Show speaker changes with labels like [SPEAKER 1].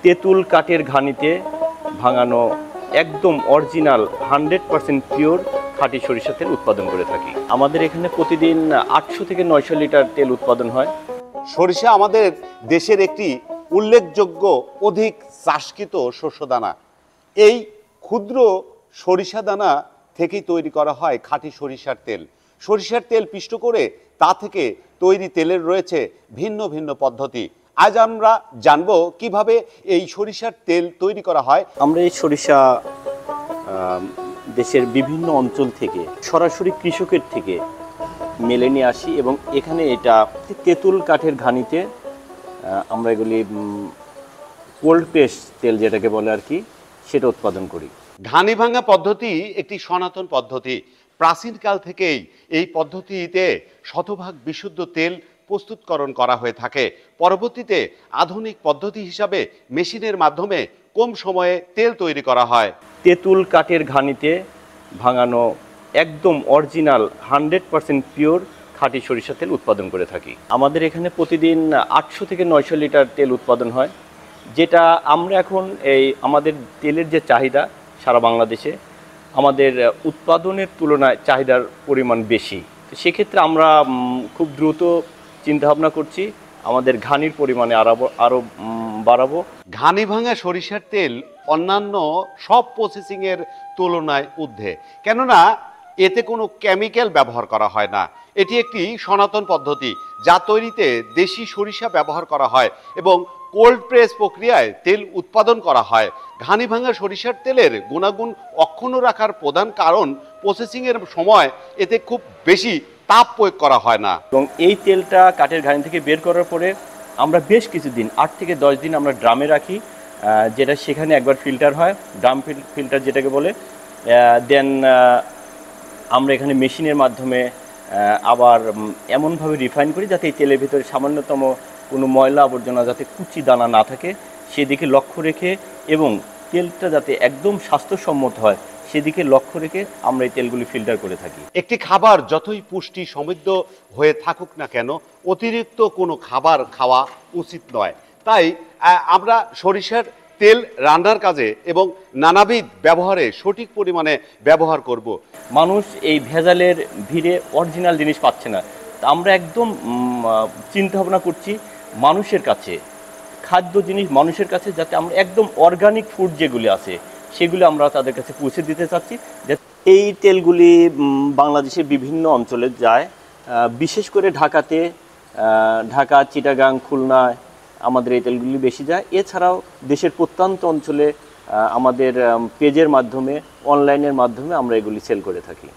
[SPEAKER 1] তেঁতুল কাঠের ঘানিতে ভাঙানো একদম অরিজিনাল 100% পিওর খাঁটি সরিষা তেল উৎপাদন করে থাকি। আমাদের এখানে প্রতিদিন 800 থেকে 900 লিটার তেল উৎপাদন হয়।
[SPEAKER 2] সরিষা আমাদের দেশের একটি উল্লেখযোগ্য অধিক চাষকৃত শস্যদানা। এই ক্ষুদ্র সরিষা দানা থেকেই তৈরি করা হয় খাঁটি সরিষার তেল। সরিষার তেল পিষ্ট করে তা থেকে তৈরি তেলের রয়েছে ভিন্ন ভিন্ন পদ্ধতি। আজ আমরা জানবো কিভাবে এই সরিষার তেল তৈরি করা হয়।
[SPEAKER 1] আমরা এই সরিষা দেশের বিভিন্ন অঞ্চল থেকে সরাসরি কৃষকের থেকে মেলে নিয়ে আসি এবং এখানে এটা তেঁতুল কাঠের ঘানিতে আমরা এগুলি কোল্ড প্রেস তেল যেটাকে বলে আর কি, সেটা উৎপাদন করি।
[SPEAKER 2] ঘানি ভাঙা পদ্ধতি একটি সনাতন পদ্ধতি। প্রাচীনকাল থেকেই এই পদ্ধতিতে শতভাগ বিশুদ্ধ তেল প্রস্তুতকরণ করা হয়ে থাকে। পরবর্তীতে আধুনিক পদ্ধতি হিসাবে মেশিনের মাধ্যমে কম সময়ে তেল তৈরি করা হয়।
[SPEAKER 1] তেঁতুল কাঠের ঘানিতে ভাঙানো একদম অরিজিনাল 100% পিওর খাঁটি সরিষা তেল উৎপাদন করে থাকি। আমাদের এখানে প্রতিদিন 800 থেকে 900 লিটার তেল উৎপাদন হয়, যেটা আমরা এখন এই আমাদের তেলের যে চাহিদা সারা বাংলাদেশে আমাদের উৎপাদনের তুলনায় চাহিদার পরিমাণ বেশি। তো সেক্ষেত্রে আমরা খুব দ্রুত চিন্তাভাবনা করছি আমাদের ঘানির পরিমাণে আরও বাড়াবো।
[SPEAKER 2] ঘানি ভাঙা সরিষার তেল অন্যান্য সব প্রসেসিংয়ের তুলনায় ঊর্ধ্বে, কেননা এতে কোনো কেমিক্যাল ব্যবহার করা হয় না। এটি একটি সনাতন পদ্ধতি যা তৈরিতে দেশি সরিষা ব্যবহার করা হয় এবং কোল্ড প্রেস প্রক্রিয়ায় তেল উৎপাদন করা হয়। ঘানি ভাঙা সরিষার তেলের গুণাগুণ অক্ষুণ্ণ রাখার প্রধান কারণ প্রসেসিংয়ের সময় এতে খুব বেশি তাপ প্রয়োগ করা হয় না।
[SPEAKER 1] এবং এই তেলটা কাঠের ঘানি থেকে বের করার পরে আমরা বেশ কিছুদিন 8 থেকে 10 দিন আমরা ড্রামে রাখি, যেটা সেখানে একবার ফিল্টার হয়, ড্রাম ফিল্টার যেটাকে বলে। দেন আমরা এখানে মেশিনের মাধ্যমে আবার এমনভাবে রিফাইন করি যাতে এই তেলের ভিতরে সামান্যতম কোনো ময়লা আবর্জনা যাতে কুচি দানা না থাকে সেদিকে লক্ষ্য রেখে এবং তেলটা যাতে একদম স্বাস্থ্যসম্মত হয় সেদিকে লক্ষ্য রেখে আমরা এই তেলগুলি ফিল্টার করে থাকি।
[SPEAKER 2] একটি খাবার যতই পুষ্টি সমৃদ্ধ হয়ে থাকুক না কেন, অতিরিক্ত কোনো খাবার খাওয়া উচিত নয়। তাই আমরা সরিষার তেল রান্নার কাজে এবং নানাবিধ ব্যবহারে সঠিক পরিমাণে ব্যবহার করব।
[SPEAKER 1] মানুষ এই ভেজালের ভিড়ে অরিজিনাল জিনিস পাচ্ছে না। আমরা একদম চিন্তা ভাবনা করছি মানুষের কাছে খাদ্য জিনিস মানুষের কাছে যাতে আমরা একদম অর্গানিক ফুড যেগুলি আছে সেগুলো আমরা তাদের কাছে পৌঁছে দিতে চাচ্ছি। এই তেলগুলি বাংলাদেশের বিভিন্ন অঞ্চলে যায়, বিশেষ করে ঢাকাতে, ঢাকা, চিটাগাং, খুলনায় আমাদের এই তেলগুলি বেশি যায়। এছাড়াও দেশের প্রত্যন্ত অঞ্চলে আমাদের পেজের মাধ্যমে, অনলাইনের মাধ্যমে আমরা এগুলি সেল করে থাকি।